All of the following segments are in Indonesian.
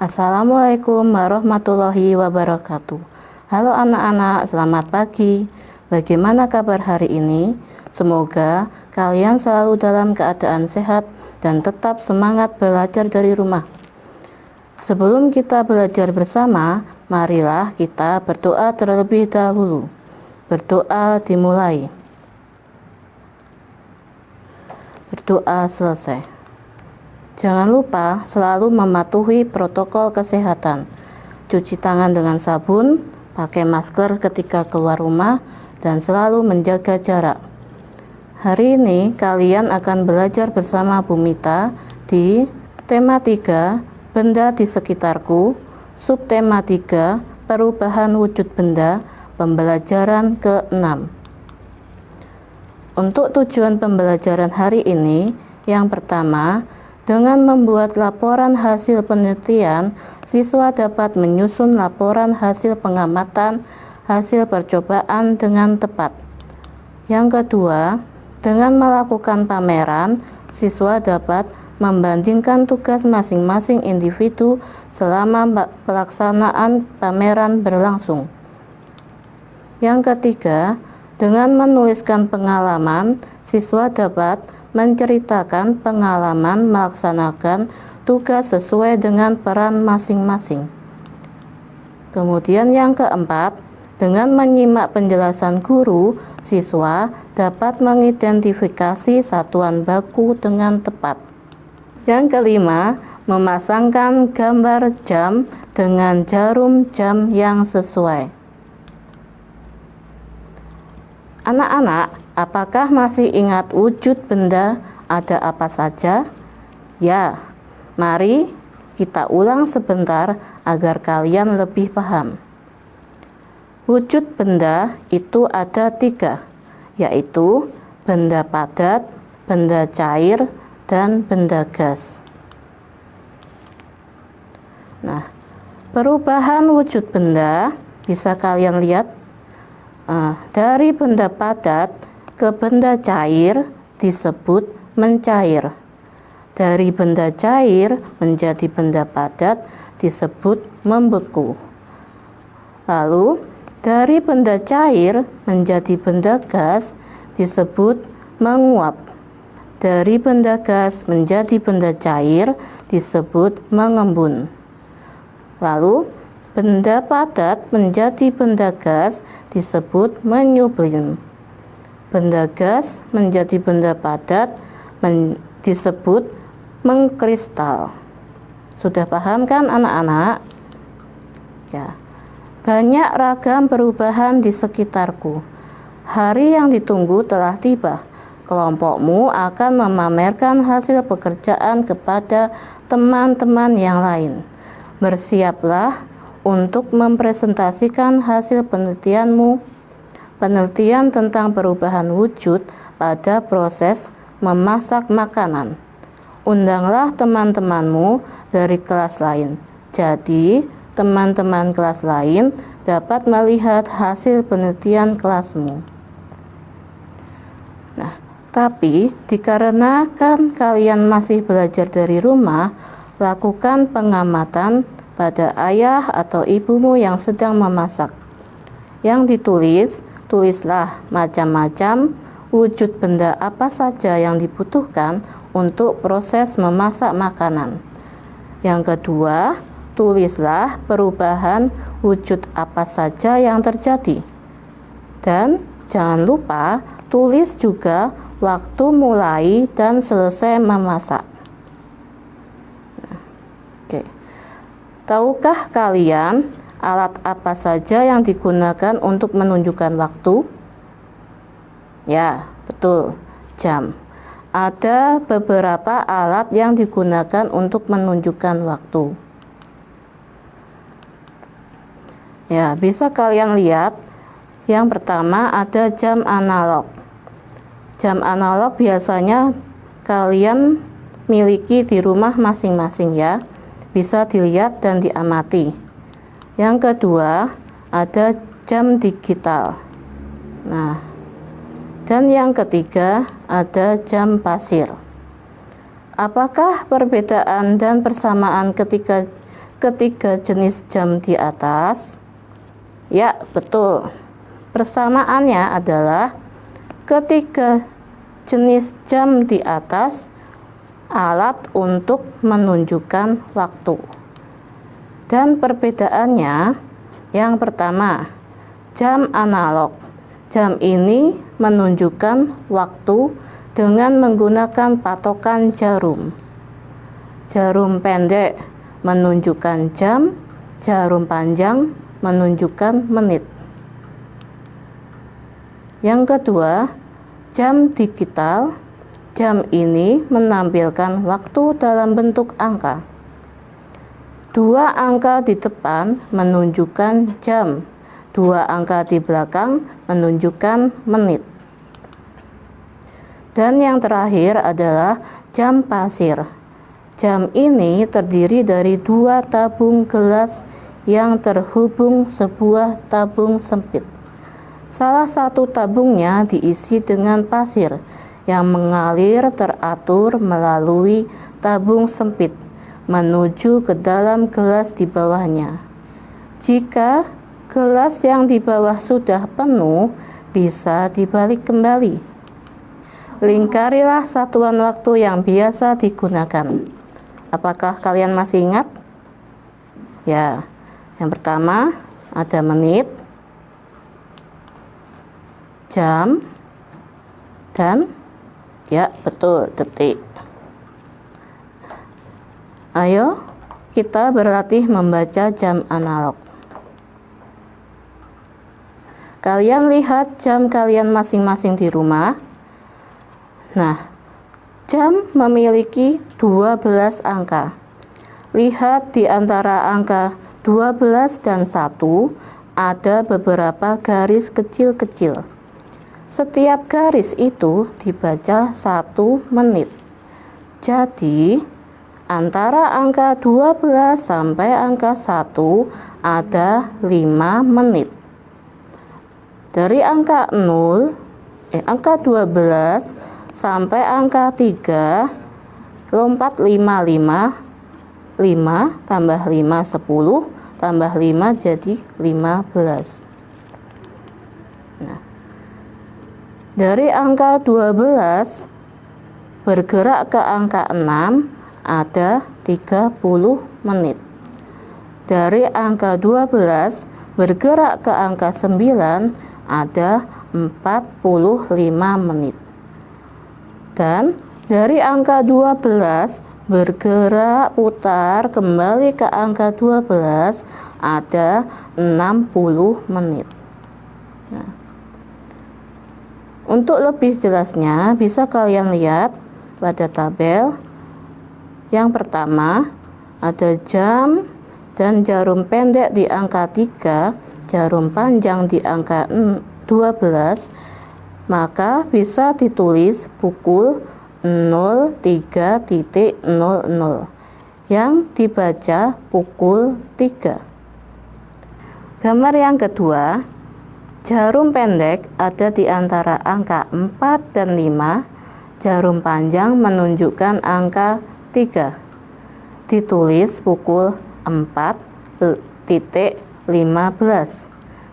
Assalamualaikum warahmatullahi wabarakatuh. Halo anak-anak, selamat pagi. Bagaimana kabar hari ini? Semoga kalian selalu dalam keadaan sehat dan tetap semangat belajar dari rumah. Sebelum kita belajar bersama, marilah kita berdoa terlebih dahulu. Berdoa dimulai. Berdoa selesai. Jangan lupa selalu mematuhi protokol kesehatan. Cuci tangan dengan sabun, pakai masker ketika keluar rumah, dan selalu menjaga jarak. Hari ini kalian akan belajar bersama Bu Mita di tema 3, benda di sekitarku, subtema 3, perubahan wujud benda, pembelajaran ke-6. Untuk tujuan pembelajaran hari ini, yang pertama, dengan membuat laporan hasil penelitian, siswa dapat menyusun laporan hasil pengamatan hasil percobaan dengan tepat. Yang kedua, dengan melakukan pameran, siswa dapat membandingkan tugas masing-masing individu selama pelaksanaan pameran berlangsung. Yang ketiga, dengan menuliskan pengalaman, siswa dapat menceritakan pengalaman melaksanakan tugas sesuai dengan peran masing-masing. Kemudian yang keempat, dengan menyimak penjelasan guru, siswa dapat mengidentifikasi satuan baku dengan tepat. Yang kelima, memasangkan gambar jam dengan jarum jam yang sesuai. Anak-anak, apakah masih ingat wujud benda ada apa saja? Ya, mari kita ulang sebentar agar kalian lebih paham. Wujud benda itu ada 3, yaitu benda padat, benda cair, dan benda gas. Nah, perubahan wujud benda bisa kalian lihat dari benda padat ke benda cair disebut mencair. Dari benda cair menjadi benda padat disebut membeku. Lalu dari benda cair menjadi benda gas disebut menguap. Dari benda gas menjadi benda cair disebut mengembun. Lalu benda padat menjadi benda gas disebut menyublim. Benda gas menjadi benda padat disebut mengkristal. Sudah paham kan anak-anak? Ya. Banyak ragam perubahan di sekitarku. Hari yang ditunggu telah tiba. Kelompokmu akan memamerkan hasil pekerjaan kepada teman-teman yang lain. Bersiaplah untuk mempresentasikan hasil penelitianmu, penelitian tentang perubahan wujud pada proses memasak makanan. Undanglah teman-temanmu dari kelas lain. Jadi, teman-teman kelas lain dapat melihat hasil penelitian kelasmu. Nah, tapi dikarenakan kalian masih belajar dari rumah, lakukan pengamatan pada ayah atau ibumu yang sedang memasak. Yang ditulis, tulislah macam-macam wujud benda apa saja yang dibutuhkan untuk proses memasak makanan. Yang kedua, tulislah perubahan wujud apa saja yang terjadi. Dan jangan lupa tulis juga waktu mulai dan selesai memasak. Oke. Tahukah kalian alat apa saja yang digunakan untuk menunjukkan waktu? Ya, betul, jam. Ada beberapa alat yang digunakan untuk menunjukkan waktu. Ya, bisa kalian lihat. Yang pertama ada jam analog. Jam analog biasanya kalian miliki di rumah masing-masing ya. Bisa dilihat dan diamati. Yang kedua, ada jam digital. Nah, dan yang ketiga, ada jam pasir. Apakah perbedaan dan persamaan ketika ketiga jenis jam di atas? Ya, betul. Persamaannya adalah ketiga jenis jam di atas alat untuk menunjukkan waktu. Dan perbedaannya, yang pertama, jam analog. Jam ini menunjukkan waktu dengan menggunakan patokan jarum. Jarum pendek menunjukkan jam, jarum panjang menunjukkan menit. Yang kedua, jam digital. Jam ini menampilkan waktu dalam bentuk angka. Dua angka di depan menunjukkan jam, dua angka di belakang menunjukkan menit. Dan yang terakhir adalah jam pasir. Jam ini terdiri dari dua tabung gelas yang terhubung sebuah tabung sempit. Salah satu tabungnya diisi dengan pasir yang mengalir teratur melalui tabung sempit menuju ke dalam gelas di bawahnya. Jika gelas yang di bawah sudah penuh, bisa dibalik kembali. Lingkarilah satuan waktu yang biasa digunakan. Apakah kalian masih ingat? Ya, yang pertama ada menit, jam, dan ya betul, detik. Ayo kita berlatih membaca jam analog. Kalian lihat jam kalian masing-masing di rumah. Nah, jam memiliki 12 angka. Lihat di antara angka 12 dan 1 ada beberapa garis kecil-kecil. Setiap garis itu dibaca 1 menit. Jadi, antara angka 12 sampai angka 1 ada 5 menit. Dari angka 12 sampai angka 3, lompat 5 tambah 5 10 tambah 5 jadi 15. Nah, dari angka 12 bergerak ke angka 6 ada 30 menit. Dari angka 12 bergerak ke angka 9 ada 45 menit. Dan dari angka 12 bergerak putar kembali ke angka 12 ada 60 menit. Nah, untuk lebih jelasnya bisa kalian lihat pada tabel. Yang pertama ada jam dan jarum pendek di angka 3, jarum panjang di angka 12, maka bisa ditulis pukul 03.00 yang dibaca pukul 3. Gambar yang kedua, jarum pendek ada di antara angka 4 dan 5, jarum panjang menunjukkan angka 3. Ditulis pukul 4.15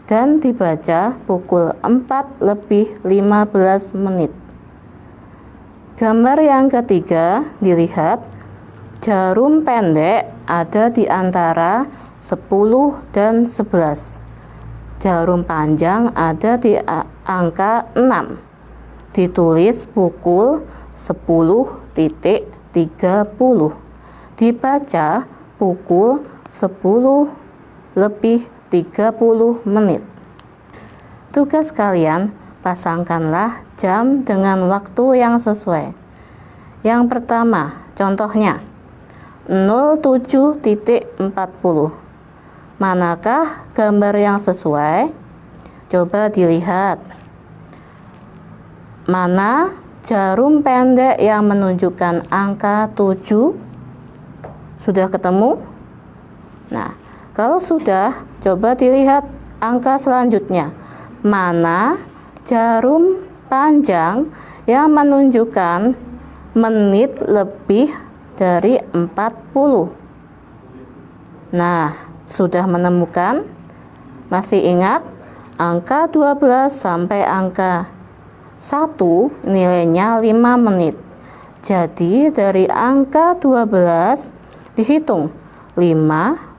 dan dibaca pukul 4:15 menit. Gambar yang ketiga dilihat, jarum pendek ada di antara 10 dan 11. Jarum panjang ada di angka 6. Ditulis pukul 10.30. Dibaca pukul 10:30 menit. Tugas kalian, pasangkanlah jam dengan waktu yang sesuai. Yang pertama, contohnya 07.40. Manakah gambar yang sesuai? Coba dilihat. Mana jarum pendek yang menunjukkan angka 7? Sudah ketemu? Nah, kalau sudah, coba dilihat angka selanjutnya. Mana jarum panjang yang menunjukkan menit lebih dari 40? Nah, sudah menemukan? Masih ingat? Angka 12 sampai angka 1 nilainya 5 menit. Jadi dari angka 12 dihitung 5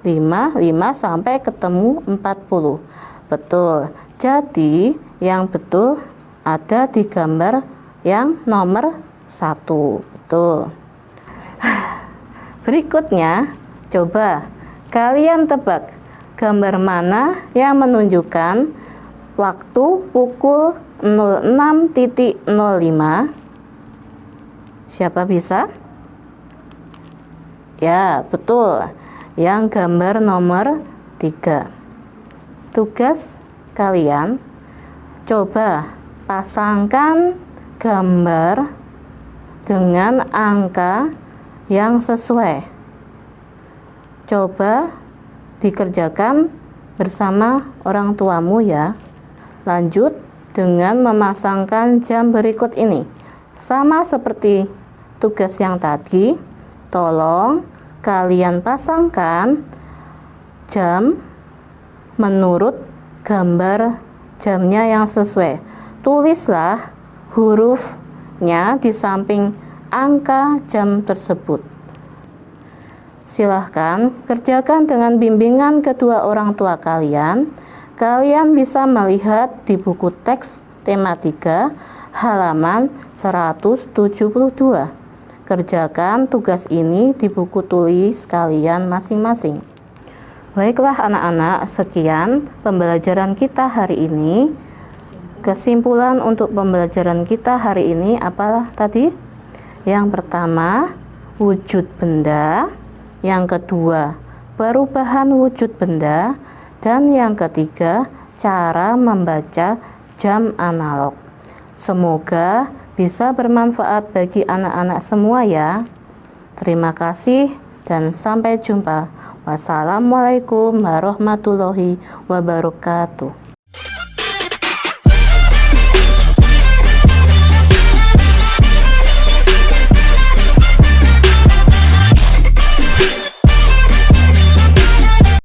sampai ketemu 40. Betul. Jadi yang betul ada di gambar yang nomor 1. Betul. Berikutnya, coba kalian tebak gambar mana yang menunjukkan waktu pukul 06.05. Siapa bisa? Ya, betul. Yang gambar nomor 3. Tugas kalian, coba pasangkan gambar dengan angka yang sesuai. Coba dikerjakan bersama orang tuamu ya. Lanjut dengan memasangkan jam berikut ini. Sama seperti tugas yang tadi, tolong kalian pasangkan jam menurut gambar jamnya yang sesuai. Tulislah hurufnya di samping angka jam tersebut. Silahkan kerjakan dengan bimbingan kedua orang tua kalian. Kalian bisa melihat di buku teks tema 3 halaman 172. Kerjakan tugas ini di buku tulis kalian masing-masing. Baiklah anak-anak, sekian pembelajaran kita hari ini. Kesimpulan untuk pembelajaran kita hari ini apalah tadi? Yang pertama, wujud benda. Yang kedua, perubahan wujud benda. Dan yang ketiga, cara membaca jam analog. Semoga bisa bermanfaat bagi anak-anak semua ya. Terima kasih dan sampai jumpa. Wassalamualaikum warahmatullahi wabarakatuh.